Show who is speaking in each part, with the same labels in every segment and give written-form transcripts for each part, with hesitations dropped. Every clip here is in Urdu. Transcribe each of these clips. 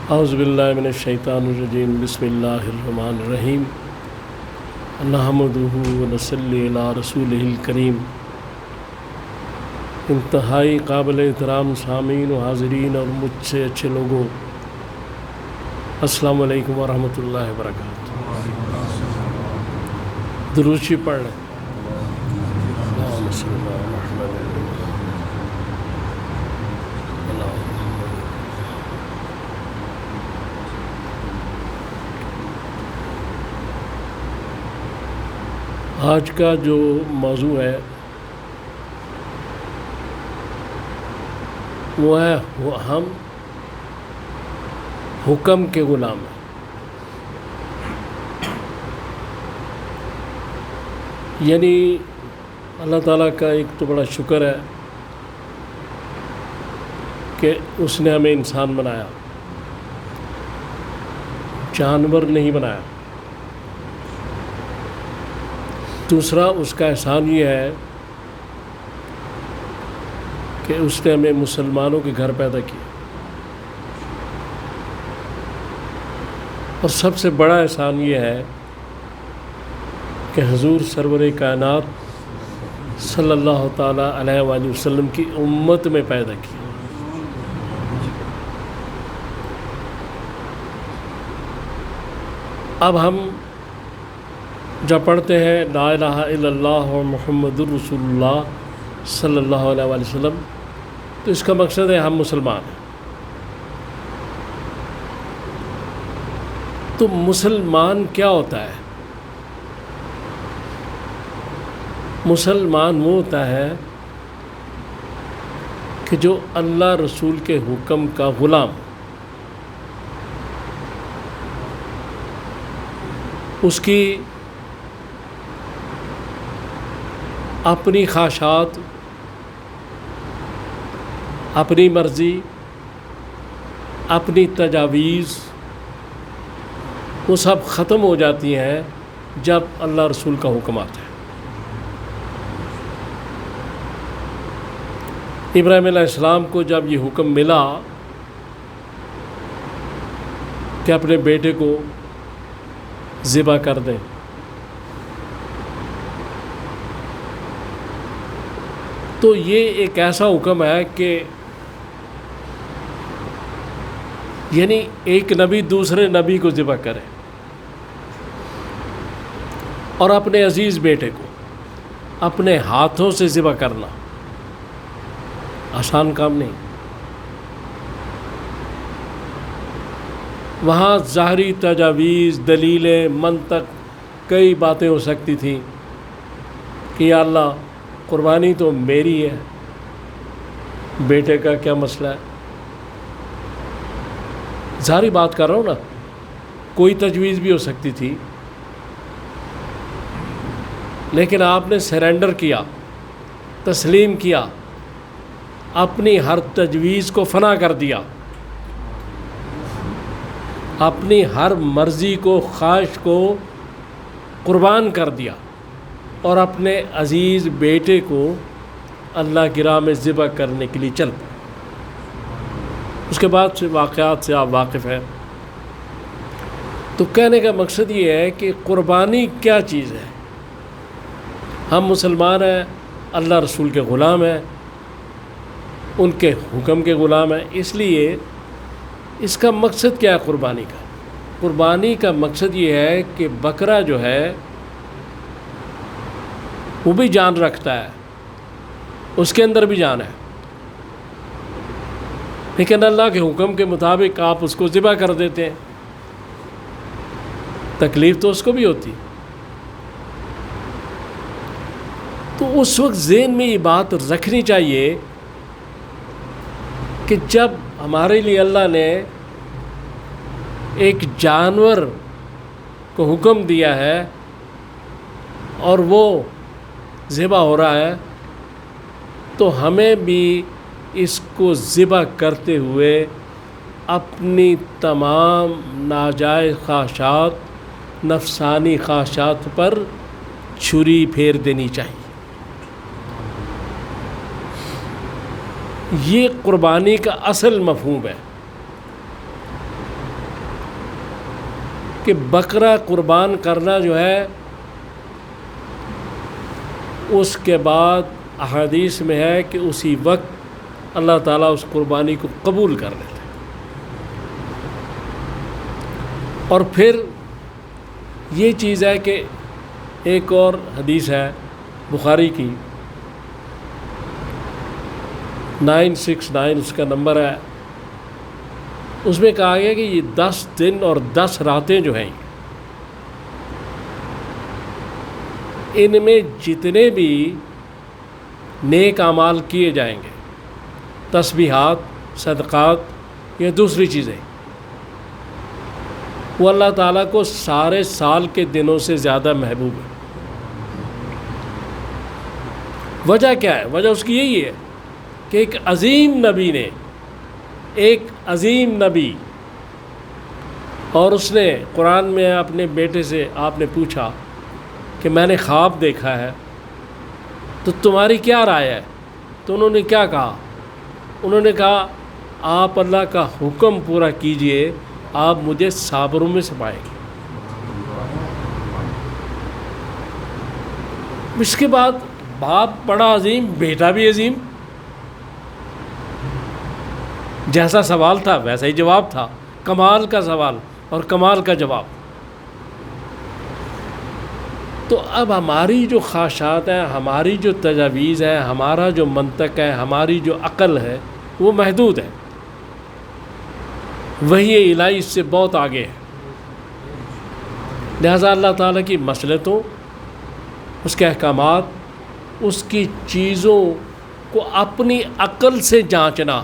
Speaker 1: اعوذ باللہ من الشیطان الرجیم بسم اللہ الرحمن الرحیم نحمدہ ونصلی علی رسولہ الکریم۔ انتہائی قابل احترام سامعین و حاضرین اور مجھ سے اچھے لوگوں، السلام علیکم ورحمۃ اللہ وبرکاتہ۔ درود شریف پڑھ لیں۔ اللہم صلی علی محمد۔ آج کا جو موضوع ہے وہ ہے ہم حکم کے غلام ہیں۔ یعنی اللہ تعالیٰ کا ایک تو بڑا شکر ہے کہ اس نے ہمیں انسان بنایا، جانور نہیں بنایا۔ دوسرا اس کا احسان یہ ہے کہ اس نے ہمیں مسلمانوں کے گھر پیدا کیا، اور سب سے بڑا احسان یہ ہے کہ حضور سرور کائنات صلی اللہ تعالیٰ علیہ وآلہ وسلم کی امت میں پیدا کیا۔ اب ہم جب پڑھتے ہیں لا الہ الا اللہ محمد الرسول اللہ صلی اللہ علیہ وآلہ وسلم، تو اس کا مقصد ہے ہم مسلمان ہیں۔ تو مسلمان کیا ہوتا ہے؟ مسلمان وہ ہوتا ہے کہ جو اللہ رسول کے حکم کا غلام، اس کی اپنی خواہشات، اپنی مرضی، اپنی تجاویز، وہ سب ختم ہو جاتی ہیں جب اللہ رسول کا حکم آتا ہے۔ ابراہیم علیہ السلام کو جب یہ حکم ملا کہ اپنے بیٹے کو ذبح کر دیں، تو یہ ایک ایسا حکم ہے کہ یعنی ایک نبی دوسرے نبی کو ذبح کرے، اور اپنے عزیز بیٹے کو اپنے ہاتھوں سے ذبح کرنا آسان کام نہیں۔ وہاں ظاہری تجاویز، دلیلیں، منطق، کئی باتیں ہو سکتی تھیں کہ یا اللہ قربانی تو میری ہے، بیٹے کا کیا مسئلہ ہے؟ ظاہری بات کر رہا ہوں نا، کوئی تجویز بھی ہو سکتی تھی، لیکن آپ نے سرنڈر کیا، تسلیم کیا، اپنی ہر تجویز کو فنا کر دیا، اپنی ہر مرضی کو، خواہش کو قربان کر دیا، اور اپنے عزیز بیٹے کو اللہ کی راہ میں ذبح کرنے کے لیے چل پڑے۔ اس کے بعد سے واقعات سے آپ واقف ہیں۔ تو کہنے کا مقصد یہ ہے کہ قربانی کیا چیز ہے؟ ہم مسلمان ہیں، اللہ رسول کے غلام ہیں، ان کے حکم کے غلام ہیں، اس لیے اس کا مقصد کیا ہے قربانی کا؟ قربانی کا مقصد یہ ہے کہ بکرا جو ہے وہ بھی جان رکھتا ہے، اس کے اندر بھی جان ہے، لیکن اللہ کے حکم کے مطابق آپ اس کو ذبح کر دیتے ہیں، تکلیف تو اس کو بھی ہوتی۔ تو اس وقت ذہن میں یہ بات رکھنی چاہیے کہ جب ہمارے لیے اللہ نے ایک جانور کو حکم دیا ہے اور وہ ذبح ہو رہا ہے، تو ہمیں بھی اس کو ذبح کرتے ہوئے اپنی تمام ناجائز خواہشات، نفسانی خواہشات پر چھری پھیر دینی چاہیے۔ یہ قربانی کا اصل مفہوم ہے۔ کہ بکرا قربان کرنا جو ہے اس کے بعد احادیث میں ہے کہ اسی وقت اللہ تعالیٰ اس قربانی کو قبول کر لیتے ہیں۔ اور پھر یہ چیز ہے کہ ایک اور حدیث ہے بخاری کی 969 اس کا نمبر ہے، اس میں کہا گیا کہ یہ 10 دن اور 10 راتیں جو ہیں ان میں جتنے بھی نیک اعمال کیے جائیں گے، تسبیحات، صدقات یا دوسری چیزیں، وہ اللہ تعالیٰ کو سارے سال کے دنوں سے زیادہ محبوب ہے۔ وجہ کیا ہے؟ وجہ اس کی یہی ہے کہ ایک عظیم نبی اور اس نے قرآن میں اپنے بیٹے سے آپ نے پوچھا کہ میں نے خواب دیکھا ہے تو تمہاری کیا رائے ہے؟ تو انہوں نے کیا کہا؟ انہوں نے کہا آپ اللہ کا حکم پورا کیجئے، آپ مجھے صابروں میں سے پائیں گے۔ اس کے بعد باپ بڑا عظیم، بیٹا بھی عظیم، جیسا سوال تھا ویسا ہی جواب تھا، کمال کا سوال اور کمال کا جواب۔ تو اب ہماری جو خواہشات ہیں، ہماری جو تجاویز ہیں، ہمارا جو منطق ہے، ہماری جو عقل ہے وہ محدود ہے، وحی الہی اس سے بہت آگے ہے۔ لہذا اللہ تعالیٰ کی مصلحتوں، اس کے احکامات، اس کی چیزوں کو اپنی عقل سے جانچنا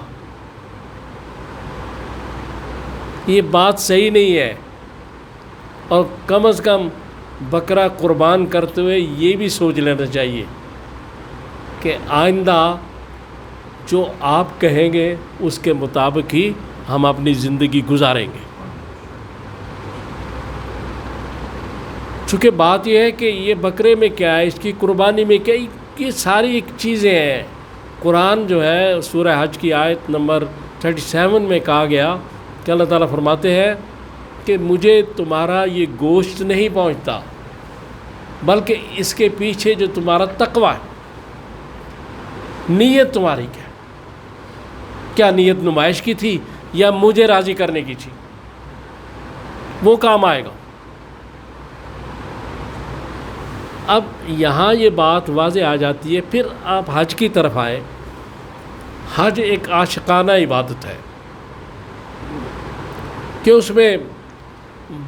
Speaker 1: یہ بات صحیح نہیں ہے، اور کم از کم بکرا قربان کرتے ہوئے یہ بھی سوچ لینا چاہیے کہ آئندہ جو آپ کہیں گے اس کے مطابق ہی ہم اپنی زندگی گزاریں گے۔ چونکہ بات یہ ہے کہ یہ بکرے میں کیا ہے، اس کی قربانی میں کیا، یہ ساری ایک چیزیں ہیں۔ قرآن جو ہے سورہ حج کی آیت نمبر 37 میں کہا گیا کہ اللہ تعالیٰ فرماتے ہیں کہ مجھے تمہارا یہ گوشت نہیں پہنچتا، بلکہ اس کے پیچھے جو تمہارا تقوی ہے، نیت تمہاری کیا نیت نمائش کی تھی یا مجھے راضی کرنے کی تھی، وہ کام آئے گا۔ اب یہاں یہ بات واضح آ جاتی ہے۔ پھر آپ حج کی طرف آئے۔ حج ایک عاشقانہ عبادت ہے کہ اس میں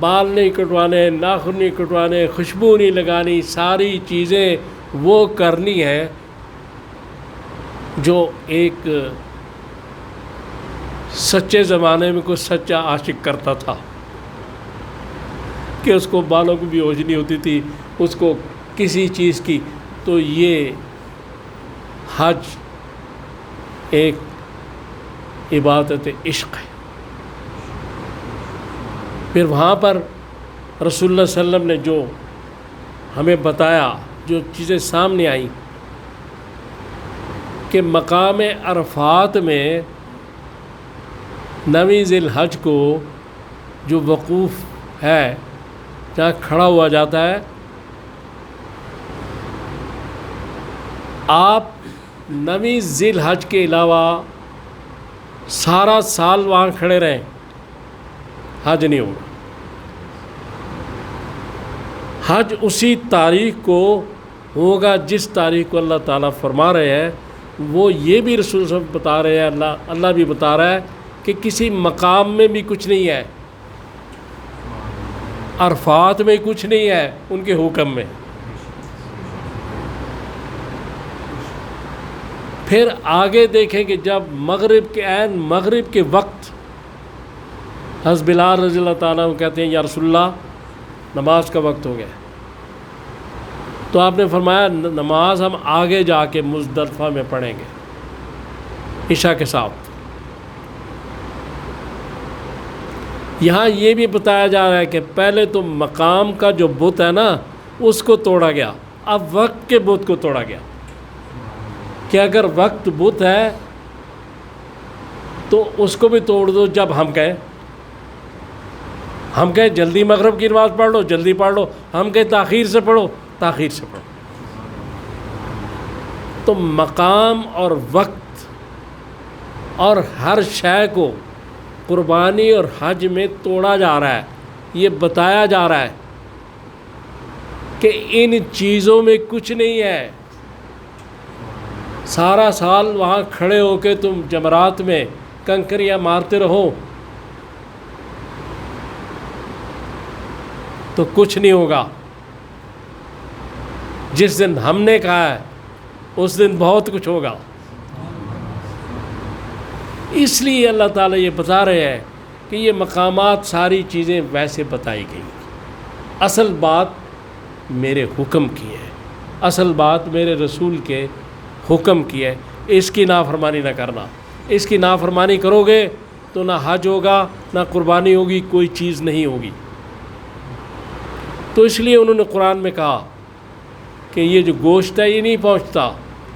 Speaker 1: بال نہیں کٹوانے، ناخن نہیں کٹوانے، خوشبو نہیں لگانی، ساری چیزیں وہ کرنی ہیں جو ایک سچے زمانے میں کوئی سچا عاشق کرتا تھا، کہ اس کو بالوں کو بھی ہوش نہیں ہوتی تھی، اس کو کسی چیز کی۔ تو یہ حج ایک عبادت عشق ہے۔ پھر وہاں پر رسول اللہ صلی اللہ علیہ وسلم نے جو ہمیں بتایا، جو چیزیں سامنے آئیں کہ مقام عرفات میں 9 ذی الحج کو جو وقوف ہے، جہاں کھڑا ہوا جاتا ہے، آپ 9 ذی الحج کے علاوہ سارا سال وہاں کھڑے رہیں، حج نہیں ہوگا۔ حج اسی تاریخ کو ہوگا جس تاریخ کو اللہ تعالیٰ فرما رہے ہیں۔ وہ یہ بھی رسول صلی اللہ علیہ وسلم بتا رہے ہیں، اللہ بھی بتا رہا ہے کہ کسی مقام میں بھی کچھ نہیں ہے، عرفات میں کچھ نہیں ہے ان کے حکم میں۔ پھر آگے دیکھیں کہ جب مغرب کے عین مغرب کے وقت حضرت بلال رضی اللہ تعالیٰ عنہ کہتے ہیں یا رسول اللہ نماز کا وقت ہو گیا، تو آپ نے فرمایا نماز ہم آگے جا کے مزدلفہ میں پڑھیں گے عشاء کے ساتھ۔ یہاں یہ بھی بتایا جا رہا ہے کہ پہلے تو مقام کا جو بت ہے نا اس کو توڑا گیا، اب وقت کے بت کو توڑا گیا، کہ اگر وقت بت ہے تو اس کو بھی توڑ دو جب ہم کہیں، ہم کہیں جلدی مغرب کی نماز پڑھ لو، جلدی پڑھ لو، ہم کہیں تاخیر سے پڑھو، تاخیر سے پڑھو۔ تو مقام اور وقت اور ہر شے کو قربانی اور حج میں توڑا جا رہا ہے، یہ بتایا جا رہا ہے کہ ان چیزوں میں کچھ نہیں ہے۔ سارا سال وہاں کھڑے ہو کے تم جمرات میں کنکریاں مارتے رہو تو کچھ نہیں ہوگا۔ جس دن ہم نے کہا ہے اس دن بہت کچھ ہوگا۔ اس لیے اللہ تعالیٰ یہ بتا رہے ہیں کہ یہ مقامات ساری چیزیں ویسے بتائی گئی، اصل بات میرے حکم کی ہے، اصل بات میرے رسول کے حکم کی ہے۔ اس کی نافرمانی نہ کرنا، اس کی نافرمانی کرو گے تو نہ حج ہوگا نہ قربانی ہوگی، کوئی چیز نہیں ہوگی۔ تو اس لیے انہوں نے قرآن میں کہا کہ یہ جو گوشت ہے یہ نہیں پہنچتا،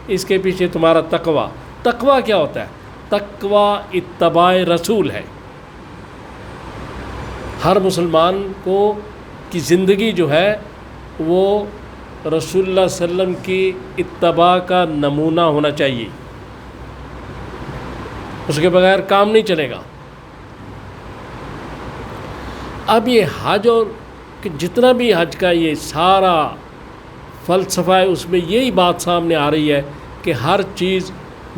Speaker 1: اس کے پیچھے تمہارا تقویٰ۔ تقویٰ کیا ہوتا ہے؟ تقویٰ اتباع رسول ہے۔ ہر مسلمان کو کی زندگی جو ہے وہ رسول اللہ صلی اللہ علیہ وسلم کی اتباع کا نمونہ ہونا چاہیے، اس کے بغیر کام نہیں چلے گا۔ اب یہ حج اور جتنا بھی حج کا یہ سارا فلسفہ ہے، اس میں یہی بات سامنے آ رہی ہے کہ ہر چیز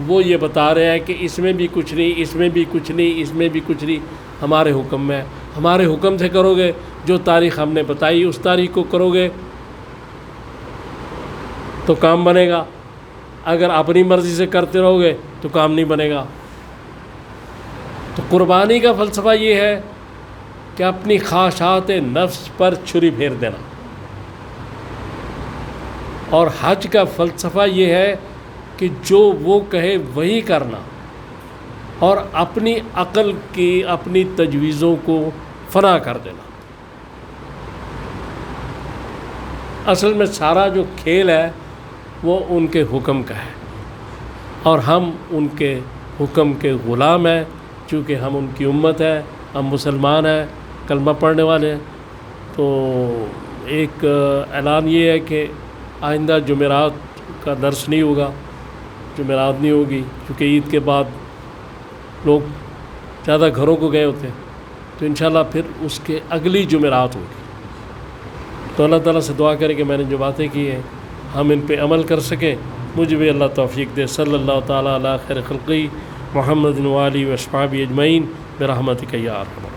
Speaker 1: وہ یہ بتا رہے ہیں کہ اس میں بھی کچھ نہیں، اس میں بھی کچھ نہیں، اس میں بھی کچھ نہیں، ہمارے حکم میں ہے۔ ہمارے حکم سے کرو گے، جو تاریخ ہم نے بتائی اس تاریخ کو کرو گے تو کام بنے گا، اگر اپنی مرضی سے کرتے رہو گے تو کام نہیں بنے گا۔ تو قربانی کا فلسفہ یہ ہے کہ اپنی خواہشات نفس پر چھری پھیر دینا، اور حج کا فلسفہ یہ ہے کہ جو وہ کہے وہی کرنا، اور اپنی عقل کی اپنی تجویزوں کو فنا کر دینا۔ اصل میں سارا جو کھیل ہے وہ ان کے حکم کا ہے، اور ہم ان کے حکم کے غلام ہیں، چونکہ ہم ان کی امت ہے، ہم مسلمان ہیں، کلمہ پڑھنے والے ہیں۔ تو ایک اعلان یہ ہے کہ آئندہ جمعرات کا درس نہیں ہوگا، جمعرات نہیں ہوگی، کیونکہ عید کے بعد لوگ زیادہ گھروں کو گئے ہوتے ہیں، تو انشاءاللہ پھر اس کے اگلی جمعرات ہوگی۔ تو اللہ تعالیٰ سے دعا کرے کہ میں نے جو باتیں کی ہیں ہم ان پہ عمل کر سکیں، مجھے بھی اللہ توفیق دے۔ صلی اللہ تعالیٰ علی خیر خلقی محمد و آلہ و اصحابہ اجمعین برحمتک یا ارحم۔